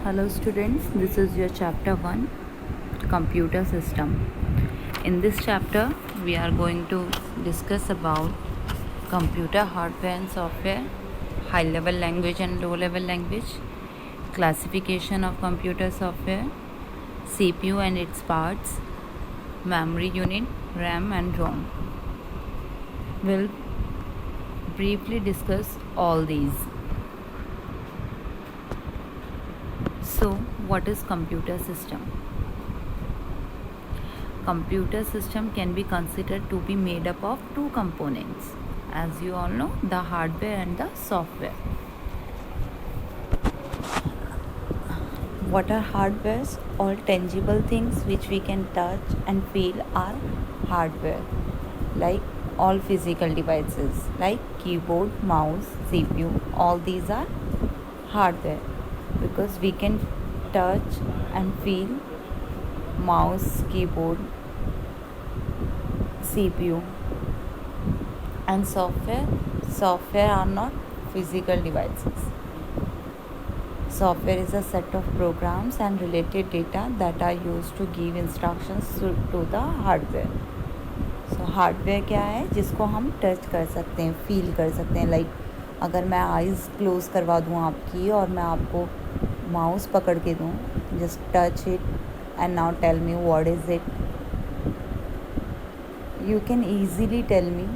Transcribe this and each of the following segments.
Hello students, this is your chapter 1 computer system. In this chapter we are going to discuss about computer hardware and software, high level language and low level language, classification of computer software, CPU and its parts, memory unit, RAM and ROM. We'll briefly discuss all these. So, what is computer system? Computer system can be considered to be made up of two components. As you all know, the hardware and the software. What are hardwares? All tangible things which we can touch and feel are hardware. Like all physical devices like keyboard, mouse, CPU, all these are hardware. Because we can touch and feel mouse, keyboard, CPU. And software are not physical devices. Software is a set of programs and related data that are used to give instructions to the hardware. So hardware क्या है जिसको हम touch कर सकते हैं, feel कर सकते हैं. लाइक अगर मैं आइज़ क्लोज़ करवा दूँ आपकी और मैं आपको माउस पकड़ के दूँ, just touch it and now tell me what is it. You can easily tell me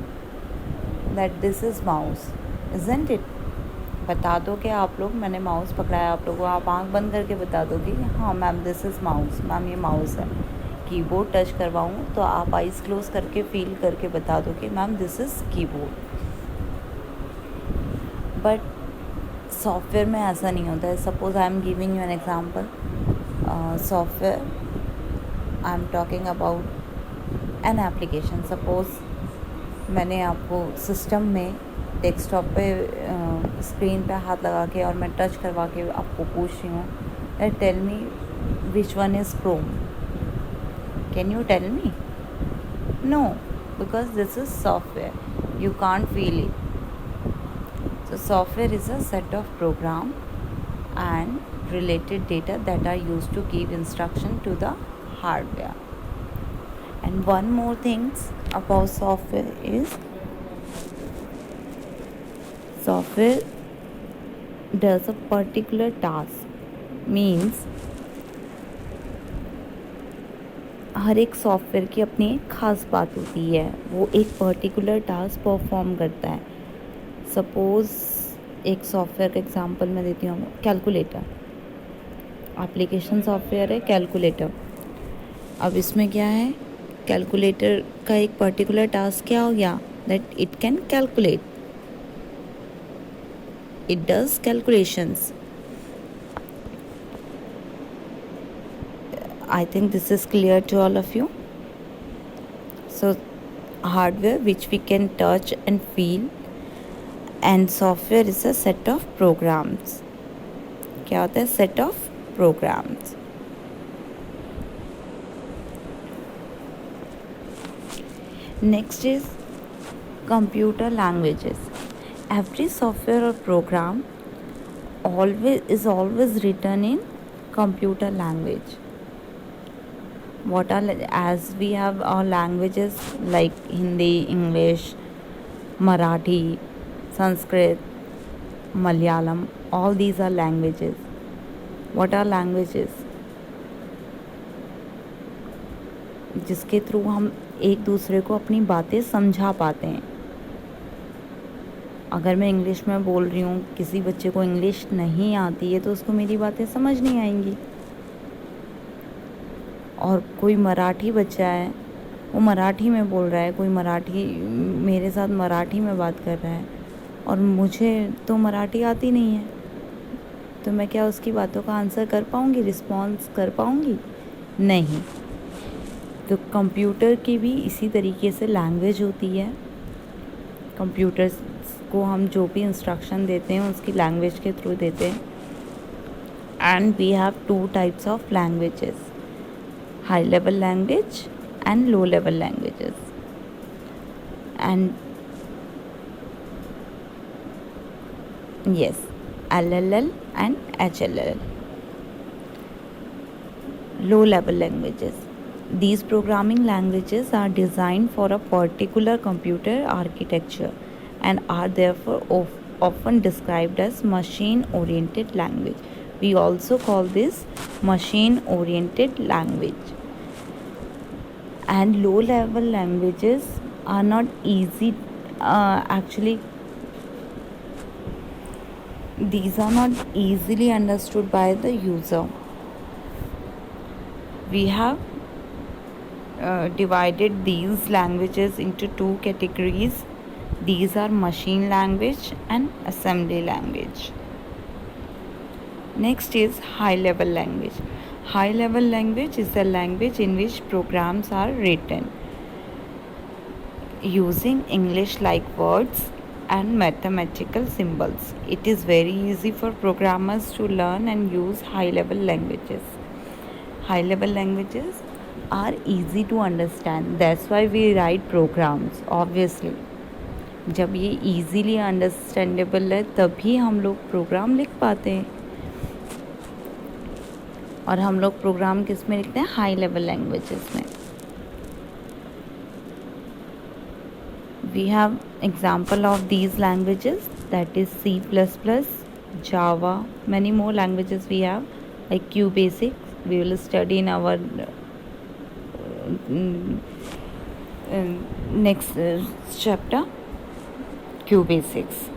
that this is mouse, isn't it. बता दो कि आप लोग, मैंने माउस पकड़ाया, आप लोगों, आप आँख बंद करके बता दोगे हाँ ma'am this is mouse, ma'am ये माउस है. कीबोर्ड टच करवाऊँ तो आप आइज़ क्लोज़ करके फील करके बता दोगे ma'am this is keyboard. But software में ऐसा नहीं होता है. Suppose I am giving you an example. Software I am talking about an application. Suppose मैंने आपको सिस्टम में डेस्कटॉप पे स्क्रीन पे हाथ लगा के और मैं टच करवा के आपको पूछ रही हूँ tell me which one is Chrome. Can you tell me? No, because this is software. You can't feel it. So software is a set of program and related data that are used to give instruction to the hardware. And one more thing about software is software does a particular task. Means हर एक software की अपनी एक ख़ास बात होती है. वो एक पर्टिकुलर टास्क परफॉर्म करता है. सपोज़ एक सॉफ्टवेयर का एग्जांपल मैं देती हूँ. कैलकुलेटर एप्लीकेशन सॉफ्टवेयर है कैलकुलेटर. अब इसमें क्या है, कैलकुलेटर का एक पर्टिकुलर टास्क क्या हो गया that it can calculate, it does calculations. I think this is clear to all of you. So hardware which we can touch and feel, and software is a set of programs. क्या होता है? Set of programs. Next is computer languages. Every software or program is always written in computer language. What are, as we have our languages like Hindi, English, Marathi, Sanskrit, Malayalam, all these are languages. What are languages? जिसके through हम एक दूसरे को अपनी बातें समझा पाते हैं. अगर मैं इंग्लिश में बोल रही हूँ, किसी बच्चे को इंग्लिश नहीं आती है तो उसको मेरी बातें समझ नहीं आएंगी. और कोई मराठी बच्चा है, वो मराठी में बोल रहा है, कोई मराठी मेरे साथ मराठी में बात कर रहा है और मुझे तो मराठी आती नहीं है, तो मैं क्या उसकी बातों का आंसर कर पाऊँगी, रिस्पॉन्स कर पाऊँगी? नहीं. तो कंप्यूटर की भी इसी तरीके से लैंग्वेज होती है. कंप्यूटर्स को हम जो भी इंस्ट्रक्शन देते हैं उसकी लैंग्वेज के थ्रू देते हैं. And we have two types of languages, high level language and low level languages. And yes, LLL and HLL. Low-level languages. These programming languages are designed for a particular computer architecture and are therefore often described as machine-oriented language. We also call this machine-oriented language. And low-level languages are not easy. Actually, these are not easily understood by the user. We have divided these languages into two categories. These are machine language and assembly language. Next is high level language. High level language is a language in which programs are written using English like words and mathematical symbols. It is very easy for programmers to learn and use high level languages. High level languages are easy to understand. That's why we write programs, obviously. जब ये easily understandable है तभी हम लोग programme लिख पाते हैं. और हम लोग प्रोग्राम किस में लिखते हैं? हाई लेवल लैंग्वेजेस में. We have example of these languages, that is C++, Java, many more languages we have like QBasic. We will study in our next chapter, QBasics.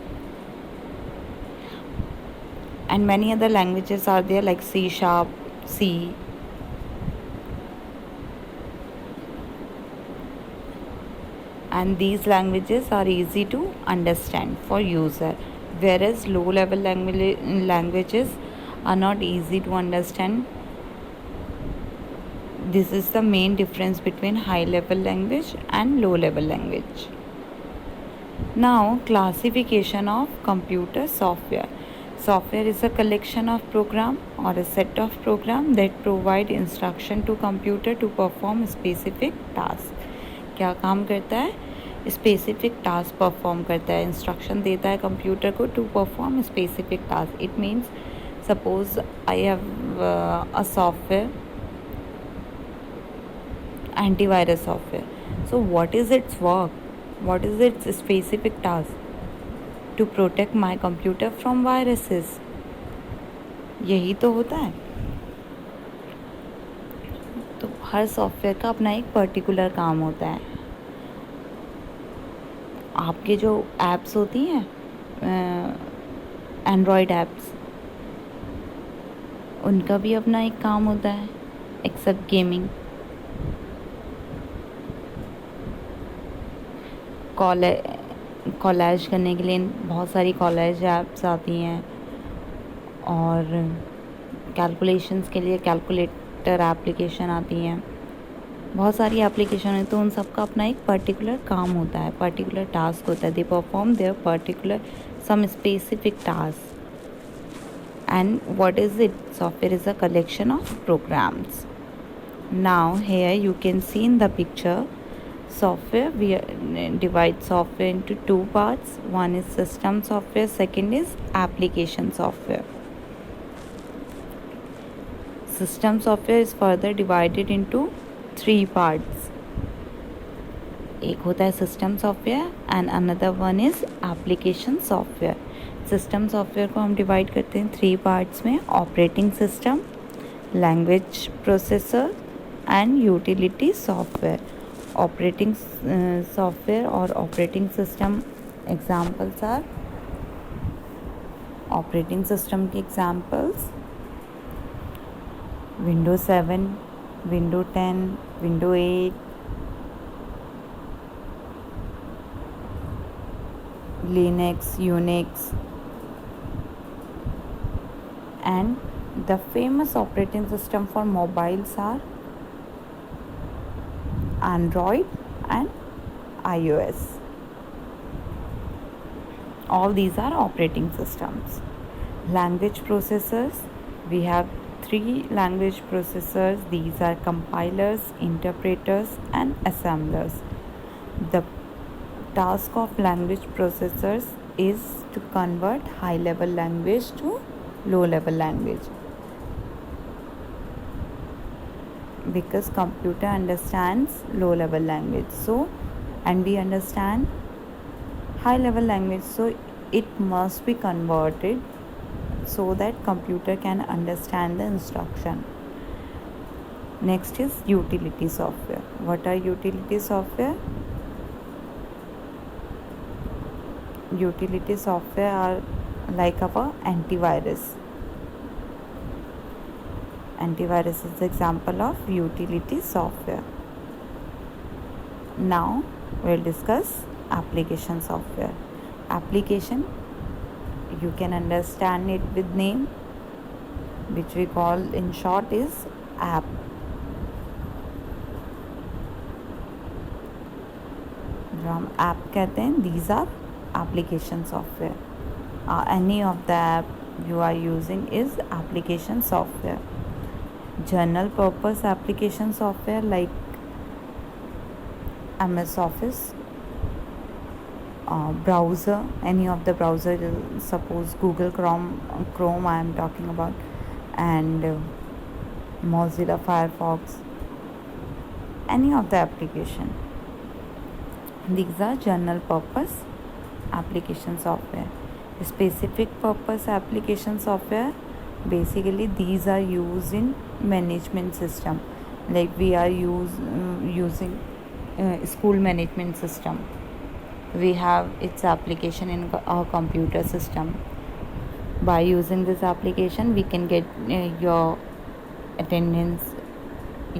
And many other languages are there like C#, C. And these languages are easy to understand for user, whereas low level languages are not easy to understand. This is the main difference between high level language and low level language. Now, classification of computer software. Software is a collection of program or a set of program that provide instruction to computer to perform specific task. क्या काम करता है? Specific task perform करता है. Instruction देता है computer को to perform specific task. It means suppose I have a software, antivirus software. So what is its work? What is its specific task? To protect my computer from viruses. यही तो होता है. तो हर software का अपना एक particular काम होता है. आपके जो एप्स होती हैं एंड्रॉयड एप्स, उनका भी अपना एक काम होता है एक्सेप्ट गेमिंग. कॉलेज करने के लिए बहुत सारी कॉलेज ऐप्स आती हैं और कैलकुलेशंस के लिए कैलकुलेटर एप्लीकेशन आती हैं. बहुत सारी एप्लीकेशन है तो उन सब का अपना एक पर्टिकुलर काम होता है, पर्टिकुलर टास्क होता है. They perform their particular some specific task. And what is it? Software is a collection of programs. Now here you can see in the picture software. We divide software into two parts. One is system software, second is application software. System software is further divided into three parts. एक होता है system software and another one is application software. System software को हम divide करते हैं three parts में: operating system, language processor and utility software. Operating software और operating system examples are. Operating system के examples: window 7, window 10, window 8, Linux, Unix. And the famous operating system for mobiles are Android and iOS. All these are operating systems. Language processors. We have three language processors. These are compilers, interpreters, and assemblers. The task of language processors is to convert high-level language to low-level language. because computer understands low level language, so and we understand high level language, so it must be converted so that computer can understand the instruction. Next is utility software. What are utility software? Utility software are like our antivirus. Antivirus is the example of utility software. Now we'll discuss application software. Application, you can understand it with name, which we call in short is app. जो हम app कहते हैं, these are application software. Any of the app you are using is application software. General purpose application software like MS Office, browser, any of the browser, suppose Google Chrome I am talking about, and Mozilla Firefox, any of the application. These are general purpose application software. Specific purpose application software, basically these are used in management system, like we are using school management system. We have its application in our computer system. By using this application we can get your attendance,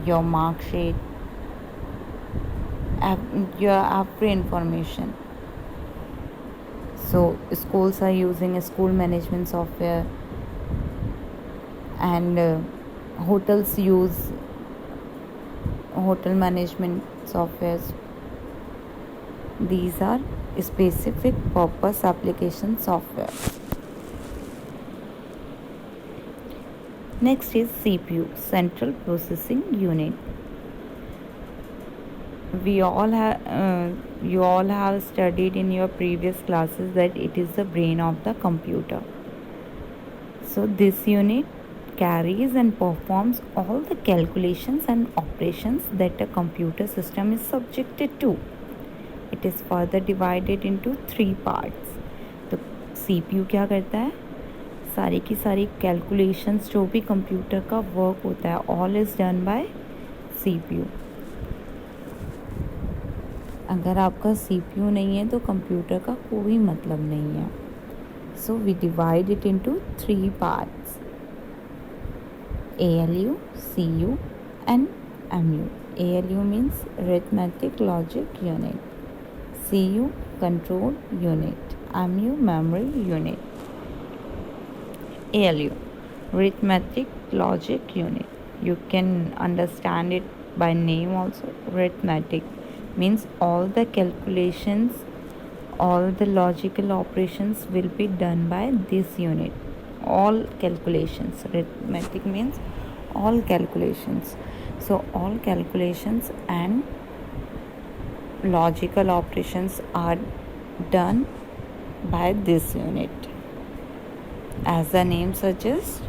your mark sheet, your every information. So schools are using a school management software, and hotels use hotel management softwares. These are specific purpose application software. Next is CPU, Central Processing Unit. You all have studied in your previous classes that it is the brain of the computer. So this unit carries and performs all the calculations and operations that a computer system is subjected to. It is further divided into 3 parts. तो CPU क्या करता है? सारी की सारी calculations जो भी computer का वर्क होता है, all is done by CPU. अगर आपका CPU नहीं है तो कंप्यूटर का कोई मतलब नहीं है. So we divide it into 3 parts: ALU, CU and MU. ALU means arithmetic logic unit, CU control unit, MU memory unit. ALU, arithmetic logic unit. You can understand it by name also. Arithmetic means all the calculations, all the logical operations will be done by this unit. All calculations. Arithmetic means all calculations. So all calculations and logical operations are done by this unit. As the name suggests,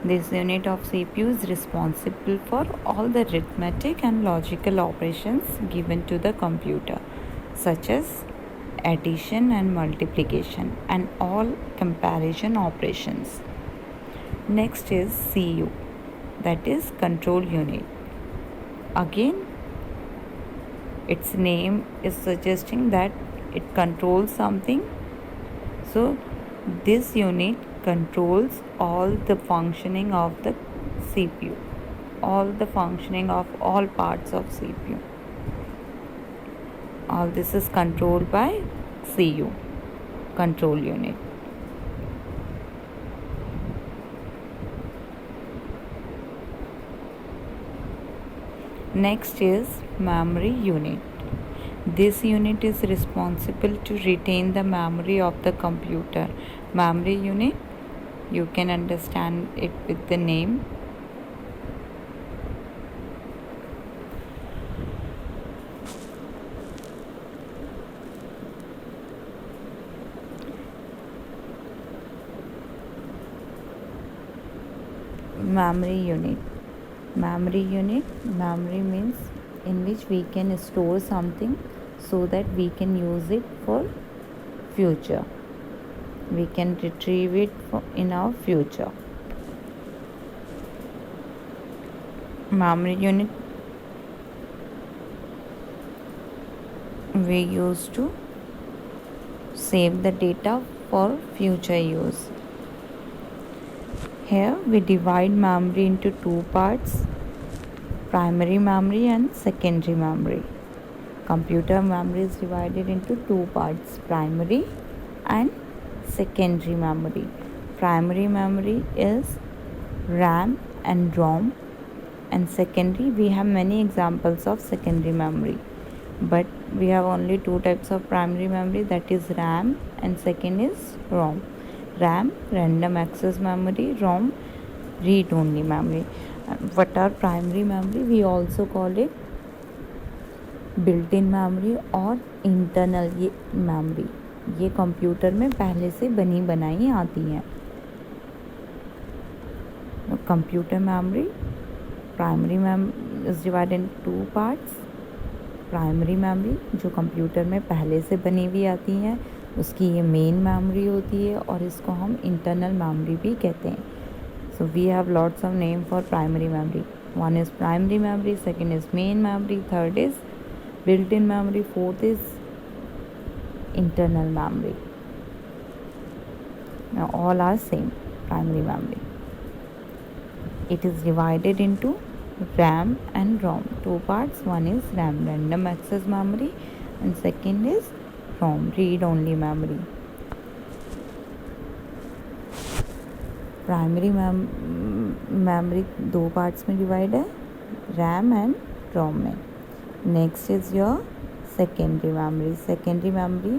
this unit of CPU is responsible for all the arithmetic and logical operations given to the computer, such as addition and multiplication and all comparison operations. Next is CU, that is control unit. Again, its name is suggesting that it controls something. So this unit controls all the functioning of the CPU, all the functioning of all parts of CPU. All this is controlled by CU, control unit. Next is memory unit. This unit is responsible to retain the memory of the computer. Memory unit, you can understand it with the name. Memory unit. Memory unit, memory means in which we can store something so that we can use it for future. We can retrieve it in our future. Memory unit we use to save the data for future use. Here we divide memory into two parts, primary memory and secondary memory. Computer memory is divided into two parts, primary and secondary memory. Primary memory is RAM and ROM, and secondary, we have many examples of secondary memory, but we have only two types of primary memory, that is RAM and second is ROM. RAM, random access memory, ROM, read only memory. What are primary memory? We also call it built in memory और internal ये memory, ये computer में पहले से बनी बनाई आती हैं. Computer memory, primary memory is divided in two parts. Primary memory जो कंप्यूटर में पहले से बनी हुई आती हैं, उसकी ये मेन मेमोरी होती है और इसको हम इंटरनल मेमोरी भी कहते हैं. So we have lots of name for primary memory. One is primary memory, second is main memory, third is built-in memory, fourth is internal memory. Now all are same primary memory. It is divided into RAM and ROM, two parts. One is RAM, random access memory, and second is ROM, read only memory. Primary memory दो parts में divide है, RAM and रोम में. Next is your secondary memory. Secondary memory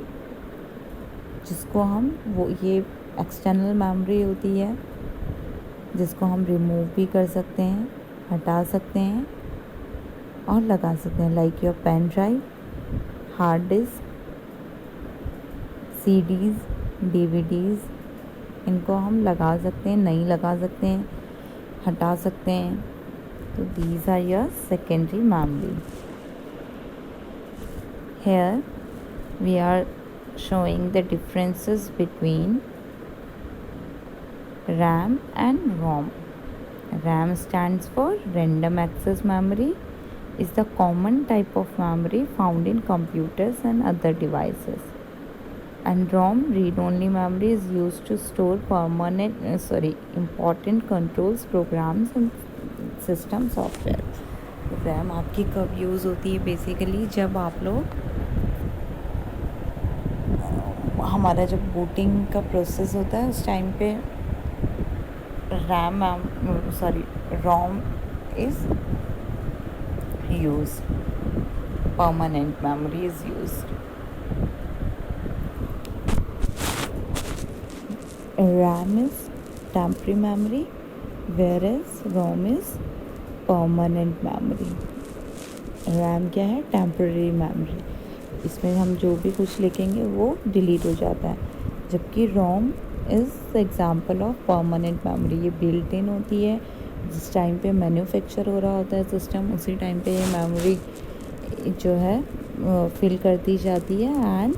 जिसको हम ये external memory होती है, जिसको हम रिमूव भी कर सकते हैं, हटा सकते हैं और लगा सकते हैं, like your pen drive, hard disk, CDs, DVDs. इनको हम लगा सकते हैं, नहीं लगा सकते हैं, हटा सकते हैं. तो these are your secondary memory. Here we are showing the differences between RAM and ROM. RAM stands for random access memory, is the common type of memory found in computers and other devices. And ROM, read only memory, is used to store important controls, programs and system software. RAM आपकी कब use होती है? Basically जब आप लोग हमारा जब booting का प्रोसेस होता है उस टाइम पे ROM is use, permanent memory is use. RAM is temporary memory, whereas ROM is permanent memory. RAM क्या है? Temporary memory. इसमें हम जो भी कुछ लिखेंगे वो डिलीट हो जाता है, जबकि ROM is example of permanent memory. ये बिल्ट इन होती है, जिस टाइम पे मैन्युफैक्चर हो रहा होता है सिस्टम, उसी टाइम पे ये मेमोरी जो है फिल कर दी जाती है एंड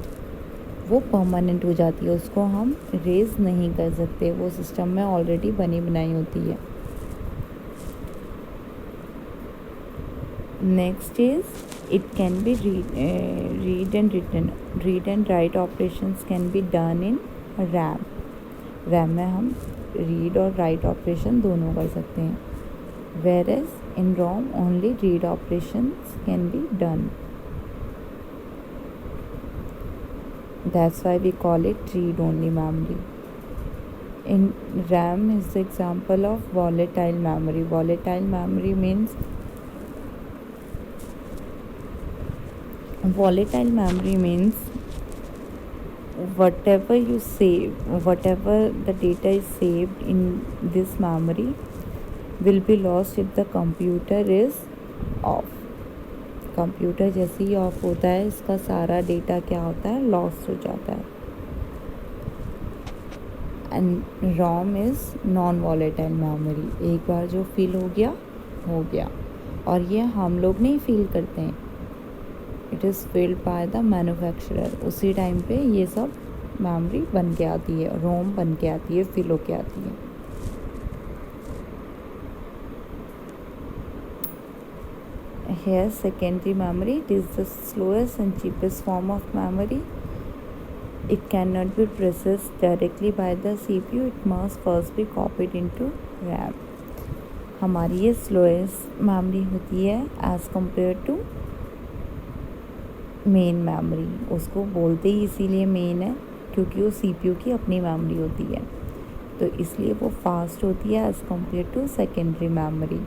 वो परमानेंट हो जाती है. उसको हम इरेज नहीं कर सकते, वो सिस्टम में ऑलरेडी बनी बनाई होती है. Next is it can be read and written. Read and write operations can be done in RAM. RAM में हम read और write operation दोनों कर सकते हैं. Whereas in ROM only read operations can be done. That's why we call it read only memory. In RAM is the example of volatile memory. Volatile memory means whatever you save, whatever the data is saved in this memory will be lost if the computer is off. Computer जैसे ही of होता है, इसका सारा data क्या होता है? Lost हो जाता है. And ROM is non volatile memory. एक बार जो फिल हो गया हो गया, और ये हम लोग नहीं फील करते हैं, it is field by the manufacturer. उसी टाइम पे ये सब मेमोरी बन के आती है, रोम बन के आती है, फिल होके आती है। Here secondary memory, it is the slowest and cheapest form of memory. It cannot be processed directly by the CPU. It must first be copied into RAM. हमारी ये स्लोएस्ट मेमोरी होती है as compare to main memory. उसको बोलते ही इसीलिए main है क्योंकि वो CPU की अपनी मेमोरी होती है, तो इसलिए वो फास्ट होती है as compare to secondary memory.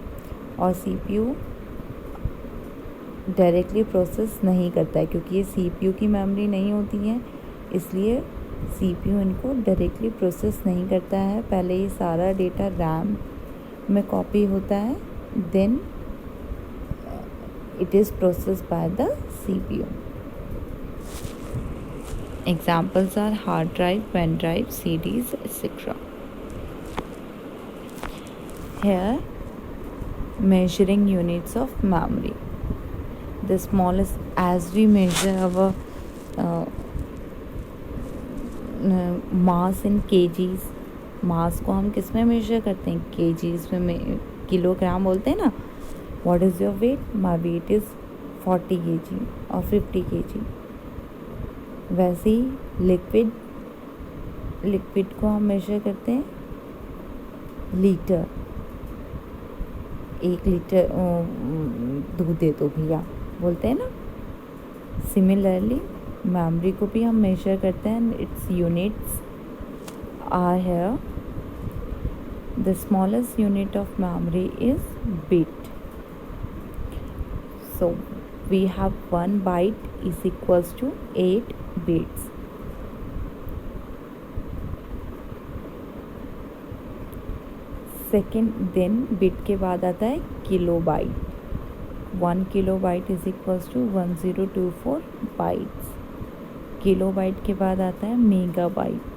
और CPU डायरेक्टली प्रोसेस नहीं करता है क्योंकि ये CPU की मेमोरी नहीं होती है, इसलिए CPU इनको डायरेक्टली प्रोसेस नहीं करता है। पहले ये सारा डेटा RAM में कॉपी होता है, then it is processed by the CPU. Examples are hard drive, pen drive, CDs, etc. Here, measuring units of memory. The smallest, as we measure our mass in kgs, मास को हम किस में major करते हैं? kgs में, kilogram बोलते हैं ना। What is your weight? My weight is 40 kg और 50 kg। वैसे ही लिक्विड को हम मेजर करते हैं लीटर। 1 लीटर दूध दे दो भैया, बोलते हैं ना। सिमिलरली मेमोरी को भी हम मेजर करते हैं, its units are here. The smallest unit of memory is bit. So we have 1 byte is equals to 8 bits. Second, then bit के बाद आता है kilobyte. 1 kilobyte is equals to 1024 bytes. Kilobyte के बाद आता है megabyte.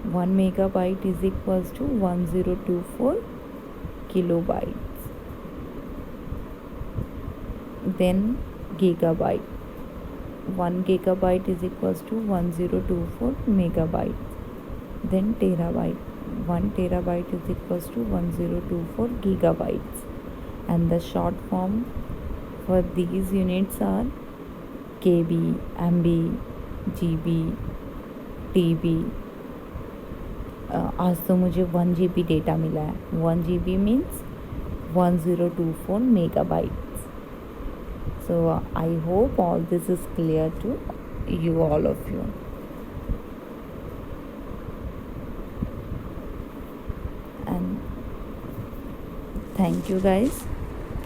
1 megabyte is equals to 1024 kilobytes. Then gigabyte. 1 gigabyte is equals to 1024 megabytes. Then terabyte. 1 terabyte is equals to 1024 gigabytes. And the short form for these units are KB, MB, GB, TB. आज तो मुझे 1 GB data मिला है। 1 GB means 1024 megabytes. So I hope all this is clear to you, all of you. And thank you guys.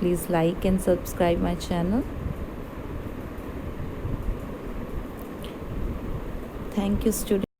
Please like and subscribe my channel. Thank you, students.